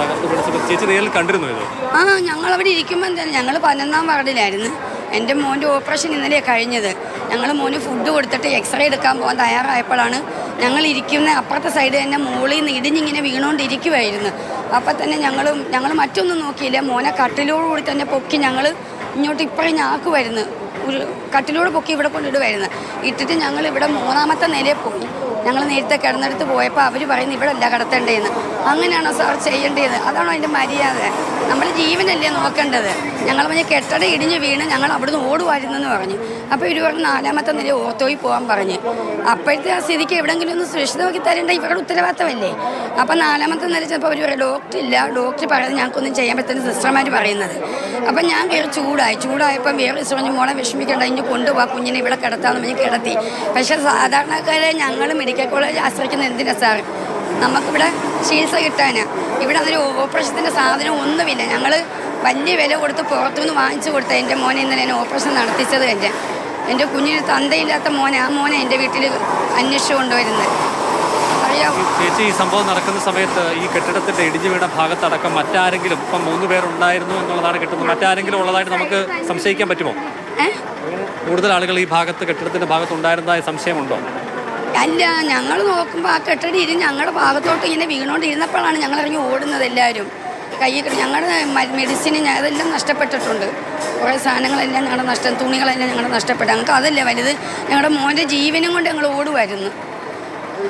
തകർത്ത് പിടിച്ചപ്പോൾ ചേച്ചി നേരിൽ കണ്ടിരുന്നു ഇത്? ആ, ഞങ്ങളവിടെ ഇരിക്കുമ്പോൾ എന്തായാലും ഞങ്ങൾ 11ാം വാർഡിലായിരുന്നു. എൻ്റെ മോൻ്റെ ഓപ്പറേഷൻ ഇന്നലെ കഴിഞ്ഞത്. ഞങ്ങൾ മോന് ഫുഡ് കൊടുത്തിട്ട് എക്സ്റേ എടുക്കാൻ പോകാൻ തയ്യാറായപ്പോഴാണ് ഞങ്ങൾ ഇരിക്കുന്ന അപ്പുറത്തെ സൈഡ് തന്നെ മുകളിൽ നിന്ന് ഇടിഞ്ഞിങ്ങനെ വീണുകൊണ്ടിരിക്കുമായിരുന്നു. അപ്പം തന്നെ ഞങ്ങൾ മറ്റൊന്നും നോക്കിയില്ല. മോനെ കട്ടിലോടുകൂടി തന്നെ പൊക്കി ഞങ്ങൾ ഇങ്ങോട്ട് ഇപ്പറേ ഞാക്കുമായിരുന്നു. ഒരു കട്ടിലൂടെ പൊക്കി ഇവിടെ കൊണ്ടിടുമായിരുന്നു. ഇട്ടിട്ട് ഞങ്ങൾ ഇവിടെ 3ാമത്തെ നിലയിൽ പോയി. ഞങ്ങൾ നേരത്തെ കിടന്നെടുത്ത് പോയപ്പോൾ അവർ പറയുന്നു ഇവിടെ അല്ല കിടത്തേണ്ടതെന്ന്. അങ്ങനെയാണോ സാർ ചെയ്യേണ്ടത്? അതാണോ അതിൻ്റെ മര്യാദ? നമ്മൾ ജീവനല്ലേ നോക്കേണ്ടത്? ഞങ്ങൾ പറഞ്ഞ കെട്ടിടം ഇടിഞ്ഞ് വീണ് ഞങ്ങൾ അവിടുന്ന് ഓടുമായിരുന്നെന്ന് പറഞ്ഞു. അപ്പോൾ ഇവർ പറഞ്ഞു 4ാമത്തെ നില ഓർത്തോയിൽ പോകാൻ പറഞ്ഞ്. അപ്പോഴത്തെ ആ സ്ഥിതിക്ക് എവിടെയെങ്കിലും ഒന്ന് സുരക്ഷിതമാക്കി തരേണ്ട ഇവരുടെ ഉത്തരവാദിത്തമല്ലേ? അപ്പോൾ 4ാമത്തെ നില ചിലപ്പോൾ അവർ പറയും ഡോക്ടർ ഇല്ല, ഡോക്ടർ പറയുന്നത് ഞങ്ങൾക്കൊന്നും ചെയ്യാൻ പറ്റുന്ന സിസ്റ്റർമാർ പറയുന്നത്. അപ്പം ഞാൻ കയറി ചൂടായപ്പം വേറെ പറഞ്ഞു മോളെ വിഷമിക്കേണ്ട, ഇനി കൊണ്ടുപോകാം, കുഞ്ഞിനെ ഇവിടെ കിടത്താമെന്ന് പറഞ്ഞ് കിടത്തി. പക്ഷേ സാധാരണക്കാരെ ഞങ്ങൾ മെഡിക്കൽ കോളേജ് ആശ്രയിക്കുന്നത് എന്തിനാണ് സാർ? നമുക്കിവിടെ ചികിത്സ കിട്ടാനാണ്. ഇവിടെ അതൊരു ഓപ്പറേഷത്തിൻ്റെ സാധനം ഒന്നുമില്ല. ഞങ്ങൾ വലിയ വില കൊടുത്ത് പുറത്തുനിന്ന് വാങ്ങിച്ചു കൊടുത്ത എൻ്റെ മോനെ ഇന്നലെ എന്നെ ഓപ്പറേഷൻ നടത്തിച്ചത് തന്നെ. എൻ്റെ കുഞ്ഞിന് തന്തയില്ലാത്ത മോനെ, ആ മോനെ എൻ്റെ വീട്ടിൽ അന്വേഷിച്ചു കൊണ്ടുവരുന്നത്. അറിയാമോ ചേച്ചി, ഈ സംഭവം നടക്കുന്ന സമയത്ത് ഈ കെട്ടിടത്തിൻ്റെ ഇടിഞ്ഞു വീണ ഭാഗത്തടക്കം മറ്റാരെങ്കിലും, ഇപ്പം 3 പേരുണ്ടായിരുന്നു എന്നുള്ളതാണ് കിട്ടുന്നത്, മറ്റാരെങ്കിലും ഉള്ളതായിട്ട് നമുക്ക് സംശയിക്കാൻ പറ്റുമോ? കൂടുതൽ ആളുകൾ ഈ ഭാഗത്ത് കെട്ടിടത്തിൻ്റെ ഭാഗത്ത് ഉണ്ടായിരുന്നതായ സംശയമുണ്ടോ? അല്ല, ഞങ്ങൾ നോക്കുമ്പോൾ ആ കെട്ടിടം ഞങ്ങളുടെ ഭാഗത്തോട്ട് ഇങ്ങനെ വീണുകൊണ്ടിരുന്നപ്പോഴാണ് ഞങ്ങൾ ഇറങ്ങി ഓടുന്നത്. എല്ലാവരും ഞങ്ങളുടെ മെഡിസിൻ അതെല്ലാം നഷ്ടപ്പെട്ടിട്ടുണ്ട്. കുറേ സാധനങ്ങളെല്ലാം ഞങ്ങളുടെ തുണികളെല്ലാം ഞങ്ങളുടെ നഷ്ടപ്പെട്ടു. ഞങ്ങൾക്ക് അതല്ലേ വലുത്. ഞങ്ങളുടെ മോൻ്റെ ജീവനും കൊണ്ട് ഞങ്ങൾ ഓടുമായിരുന്നു.